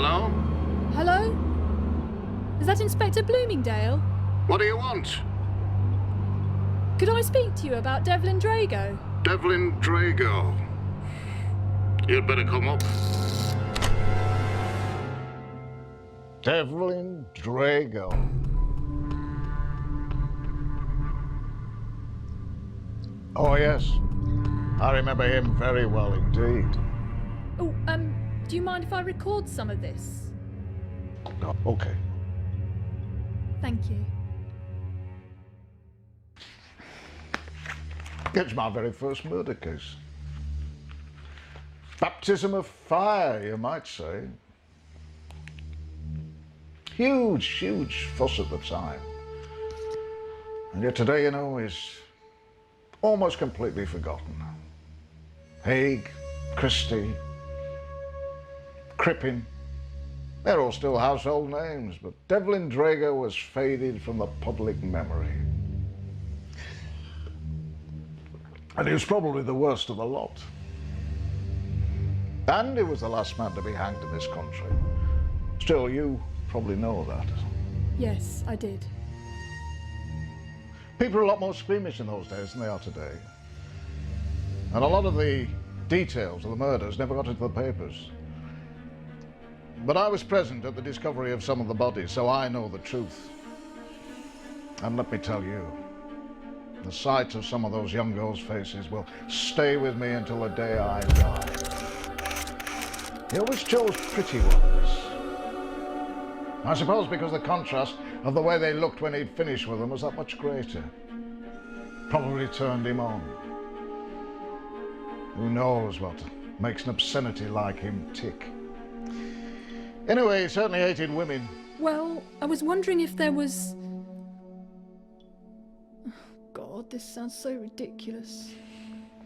Hello? Hello? Is that Inspector Bloomingdale? What do you want? Could I speak to you about Devlin Drago? Devlin Drago. You'd better come up. Devlin Drago. Oh, yes. I remember him very well indeed. Oh, do you mind if I record some of this? Oh, okay. Thank you. It's my very first murder case. Baptism of fire, you might say. Huge fuss at the time. And yet today, you know, is almost completely forgotten. Haig, Christie, Crippen, they're all still household names, but Devlin Drago was faded from the public memory. And he was probably the worst of the lot. And he was the last man to be hanged in this country. Still, you probably know that. Yes, I did. People were a lot more squeamish in those days than they are today. And a lot of the details of the murders never got into the papers. But I was present at the discovery of some of the bodies, so I know the truth. And let me tell you, the sight of some of those young girls' faces will stay with me until the day I die. He always chose pretty ones. I suppose because the contrast of the way they looked when he'd finished with them was that much greater. Probably turned him on. Who knows what makes an obscenity like him tick. Anyway, he certainly hated women. Well, I was wondering if there was... Oh, God, this sounds so ridiculous.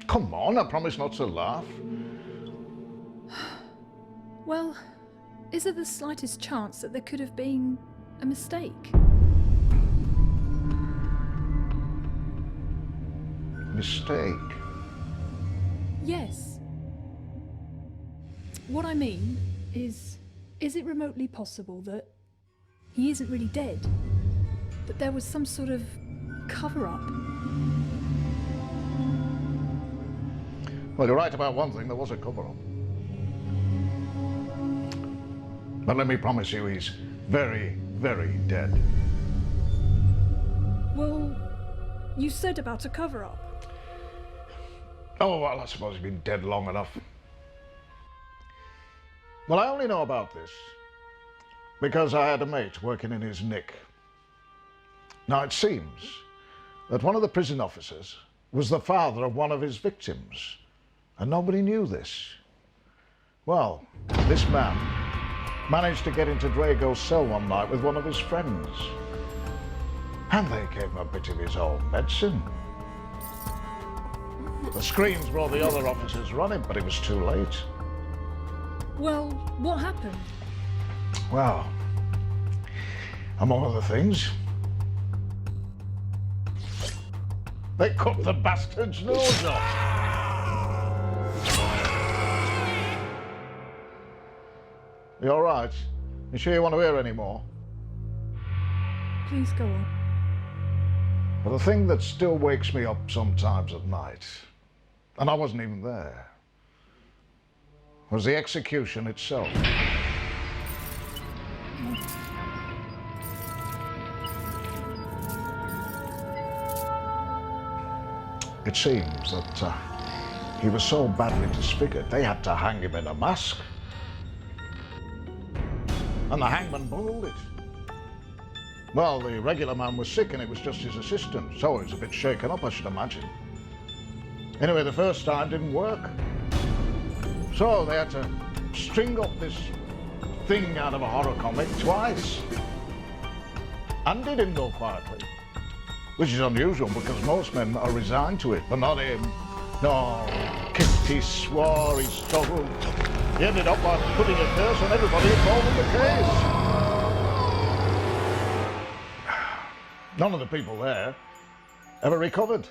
Come on, I promise not to laugh. Well, is there the slightest chance that there could have been a mistake? Mistake? Yes. What I mean is it remotely possible that he isn't really dead? That there was some sort of cover-up? Well, you're right about one thing, there was a cover-up. But let me promise you, he's very, very dead. Well, you said about a cover-up. Oh, well, I suppose he's been dead long enough. Well, I only know about this because I had a mate working in his nick. Now, it seems that one of the prison officers was the father of one of his victims, and nobody knew this. Well, this man managed to get into Drago's cell one night with one of his friends, and they gave him a bit of his own medicine. The screams brought the other officers running, but it was too late. Well, what happened? Well, among other things, they cut the bastard's nose off. You all right? You sure you want to hear any more? Please go on. Well, the thing that still wakes me up sometimes at night, and I wasn't even there, was the execution itself. It seems that he was so badly disfigured, they had to hang him in a mask. And the hangman bungled it. Well, the regular man was sick and it was just his assistant, so he was a bit shaken up, I should imagine. Anyway, the first time didn't work. So they had to string up this thing out of a horror comic twice. And it didn't go quietly, which is unusual because most men are resigned to it, but not him. No, kicked, he swore, he struggled. He ended up by putting a curse on everybody involved in the case. None of the people there ever recovered.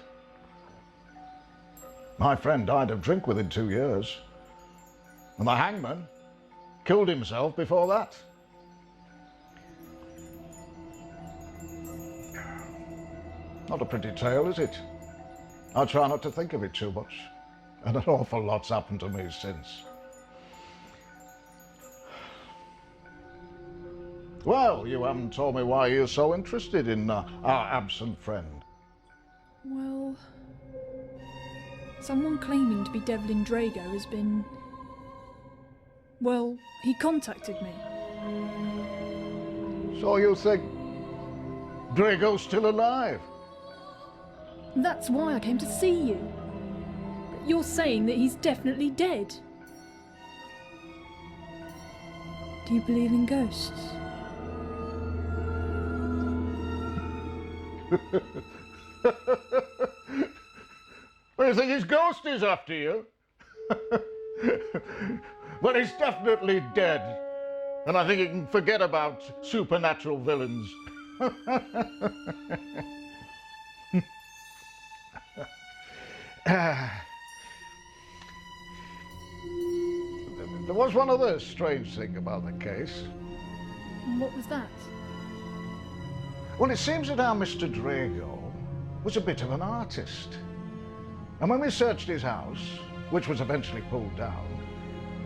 My friend died of drink within 2 years. And the hangman, killed himself before that. Not a pretty tale, is it? I try not to think of it too much, and an awful lot's happened to me since. Well, you haven't told me why you're so interested in our absent friend. Well, someone claiming to be Devlin Drago has been... Well, he contacted me. So you think Drago's still alive? That's why I came to see you. But you're saying that he's definitely dead. Do you believe in ghosts? Well, you think his ghost is after you? Well, he's definitely dead. And I think you can forget about supernatural villains. There was one other strange thing about the case. And what was that? Well, it seems that our Mr. Drago was a bit of an artist. And when we searched his house, which was eventually pulled down,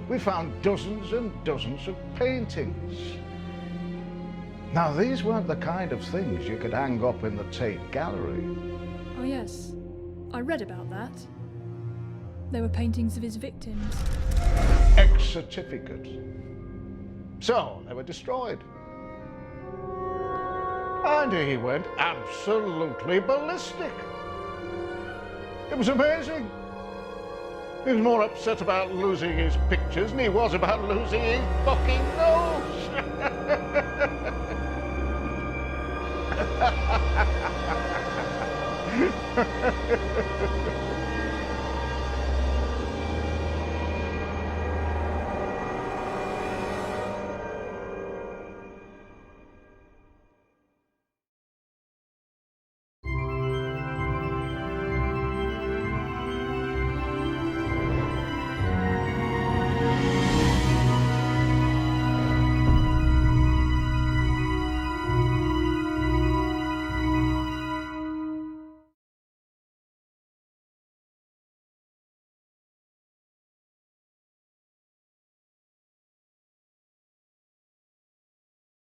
we found dozens and dozens of paintings. Now, these weren't the kind of things you could hang up in the Tate Gallery. Oh yes, I read about that. They were paintings of his victims. Ex-certificate. So, they were destroyed. And he went absolutely ballistic. It was amazing. He was more upset about losing his pictures than he was about losing his fucking nose.